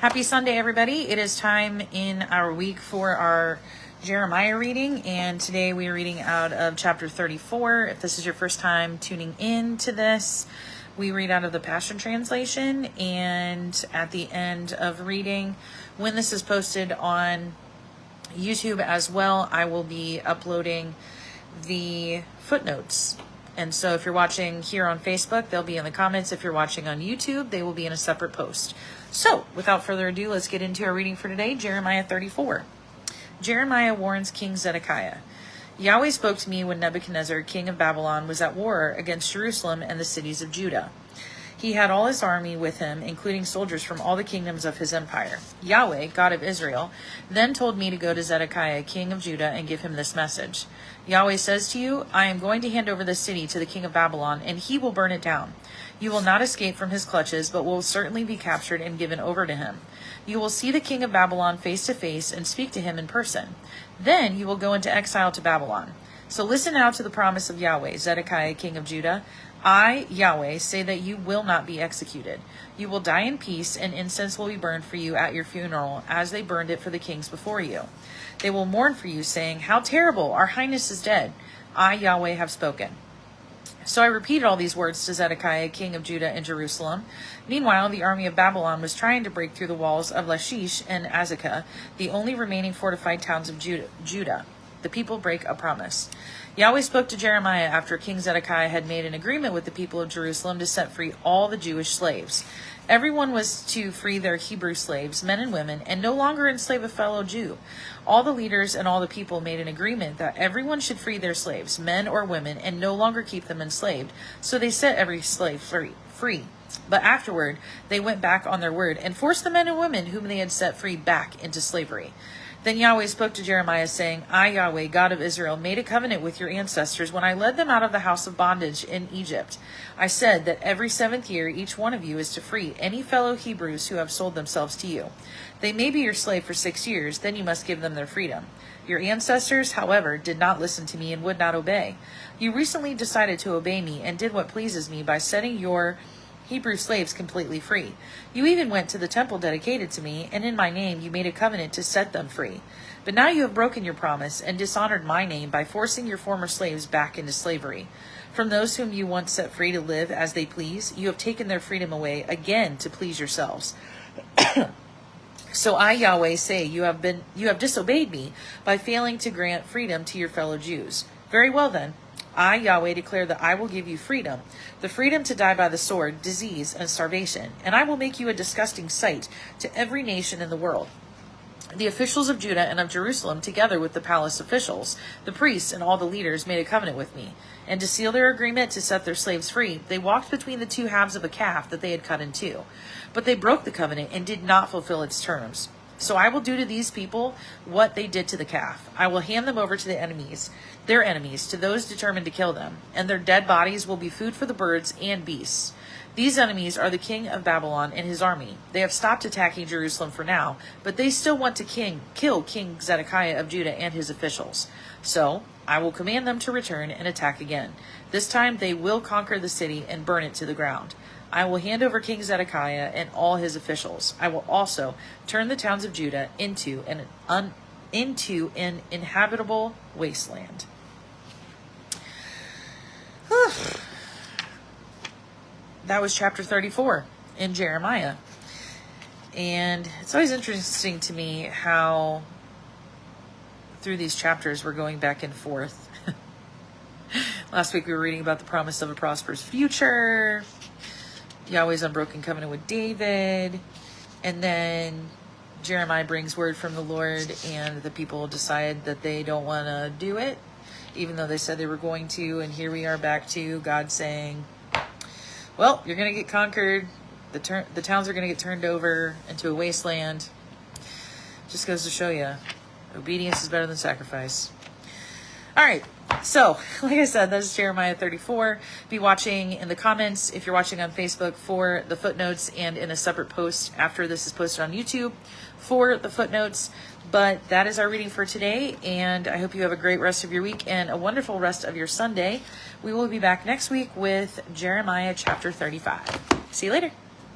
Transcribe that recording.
Happy Sunday, everybody. It is time in our week for our Jeremiah reading, and today we are reading out of chapter 34. If this is your first time tuning in to this, we read out of the Passion Translation, and at the end of reading, when this is posted on YouTube as well, I will be uploading the footnotes. And so if you're watching here on Facebook, they'll be in the comments. If you're watching on YouTube, they will be in a separate post. So without further ado, let's get into our reading for today, Jeremiah 34. Jeremiah warns King Zedekiah. Yahweh spoke to me when Nebuchadnezzar, king of Babylon, was at war against Jerusalem and the cities of Judah. He had all his army with him, including soldiers from all the kingdoms of his empire. Yahweh, God of Israel, then told me to go to Zedekiah, king of Judah, and give him this message. Yahweh says to you, I am going to hand over this city to the king of Babylon, and he will burn it down. You will not escape from his clutches, but will certainly be captured and given over to him. You will see the king of Babylon face to face and speak to him in person. Then you will go into exile to Babylon. So listen now to the promise of Yahweh, Zedekiah, king of Judah. I, Yahweh, say that you will not be executed. You will die in peace, and incense will be burned for you at your funeral, as they burned it for the kings before you. They will mourn for you, saying, How terrible! Our highness is dead. I, Yahweh, have spoken. So I repeated all these words to Zedekiah, king of Judah and Jerusalem. Meanwhile, the army of Babylon was trying to break through the walls of Lachish and Azekah, the only remaining fortified towns of Judah. The people break a promise. Yahweh spoke to Jeremiah after King Zedekiah had made an agreement with the people of Jerusalem to set free all the Jewish slaves. Everyone was to free their Hebrew slaves, men and women, and no longer enslave a fellow Jew. All the leaders and all the people made an agreement that everyone should free their slaves, men or women, and no longer keep them enslaved. So they set every slave free. But afterward, they went back on their word and forced the men and women whom they had set free back into slavery. Then Yahweh spoke to Jeremiah, saying, I, Yahweh, God of Israel, made a covenant with your ancestors when I led them out of the house of bondage in Egypt. I said that every 7th year each one of you is to free any fellow Hebrews who have sold themselves to you. They may be your slave for 6 years, then you must give them their freedom. Your ancestors, however, did not listen to me and would not obey. You recently decided to obey me and did what pleases me by setting your Hebrew slaves completely free. You even went to the temple dedicated to me, and in my name you made a covenant to set them free. But now you have broken your promise and dishonored my name by forcing your former slaves back into slavery. From those whom you once set free to live as they please, you have taken their freedom away again to please yourselves. So I, Yahweh, say you have disobeyed me by failing to grant freedom to your fellow Jews. Very well then. I, Yahweh, declare that I will give you freedom, the freedom to die by the sword, disease, and starvation, and I will make you a disgusting sight to every nation in the world. The officials of Judah and of Jerusalem, together with the palace officials, the priests, and all the leaders, made a covenant with me. And to seal their agreement to set their slaves free, they walked between the two halves of a calf that they had cut in two. But they broke the covenant and did not fulfill its terms. So I will do to these people what they did to the calf. I will hand them over to their enemies, to those determined to kill them, and their dead bodies will be food for the birds and beasts. These enemies are the king of Babylon and his army. They have stopped attacking Jerusalem for now, but they still want to kill King Zedekiah of Judah and his officials. So I will command them to return and attack again. This time they will conquer the city and burn it to the ground. I will hand over King Zedekiah and all his officials. I will also turn the towns of Judah into an inhabitable wasteland. That was chapter 34 in Jeremiah. And it's always interesting to me how through these chapters we're going back and forth. Last week we were reading about the promise of a prosperous future, Yahweh's unbroken covenant with David, and then Jeremiah brings word from the Lord, and the people decide that they don't want to do it, even though they said they were going to, and here we are back to God saying, well, you're going to get conquered, the towns are going to get turned over into a wasteland. Just goes to show you, obedience is better than sacrifice. All right. So, like I said, that's Jeremiah 34. Be watching in the comments if you're watching on Facebook for the footnotes, and in a separate post after this is posted on YouTube for the footnotes. But that is our reading for today, and I hope you have a great rest of your week and a wonderful rest of your Sunday. We will be back next week with Jeremiah chapter 35. See you later.